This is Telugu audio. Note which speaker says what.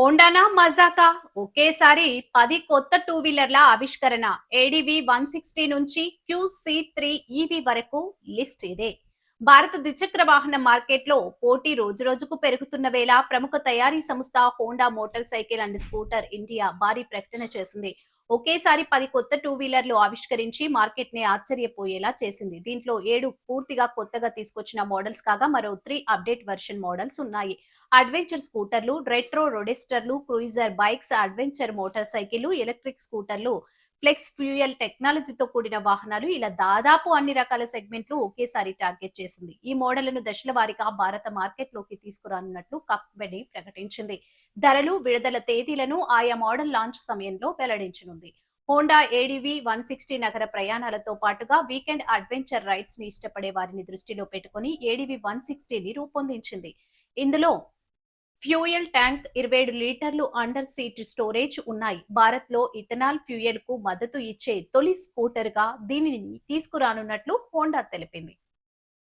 Speaker 1: హోండానా మజాకా ఒకేసారి 10 కొత్త టూ వీలర్ల ఆవిష్కరణ. ఏడీవీ 160 నుంచి QC3 ఈవీ వరకు లిస్ట్ ఇదే. భారత ద్విచక్ర వాహన మార్కెట్లో పోటీ రోజురోజుకు పెరుగుతున్న వేళ ప్రముఖ తయారీ సంస్థ Honda motor cycle and scooter India భారీ ప్రకటన చేసింది. ఒకేసారి 10 కొత్త టూ వీలర్లు ఆవిష్కరించి మార్కెట్ ని ఆశ్చర్యపోయేలా చేసింది. దీంట్లో 7 పూర్తిగా కొత్తగా తీసుకొచ్చిన మోడల్స్ కాగా మరో 3 అప్డేట్ వర్షన్ మోడల్స్ ఉన్నాయి. అడ్వెంచర్ స్కూటర్లు, రెట్రో రొడెస్టర్లు, క్రూయిజర్ బైక్స్, అడ్వెంచర్ మోటార్ సైకిళ్లు, ఎలక్ట్రిక్ స్కూటర్లు, ఫ్లెక్స్ ఫ్యూయల్ టెక్నాలజీతో కూడిన వాహనాలు ఇలా దాదాపు అన్ని రకాల సెగ్మెంట్లు ఒకేసారి టార్గెట్ చేసింది. ఈ మోడళ్లను దశల వారీగా భారత మార్కెట్లోకి తీసుకురానున్నట్లు కంపెనీ ప్రకటించింది. ధరలు, విడుదల తేదీలను ఆయా మోడల్ లాంచ్ సమయంలో వెల్లడించనుంది. హోండా ఏడీవీ 160 నగర ప్రయాణాలతో పాటుగా వీకెండ్ అడ్వెంచర్ రైడ్స్ ని ఇష్టపడే వారిని దృష్టిలో పెట్టుకుని ఏడీవీ 160ని రూపొందించింది. ఇందులో ఫ్యూయల్ ట్యాంక్, 27 లీటర్లు అండర్ సీట్ స్టోరేజ్ ఉన్నాయి. భారత్ లో ఇథనాల్ ఫ్యూయల్ కు మద్దతు ఇచ్చే తొలి స్కూటర్ గా దీనిని తీసుకురానున్నట్లు హోండా తెలిపింది.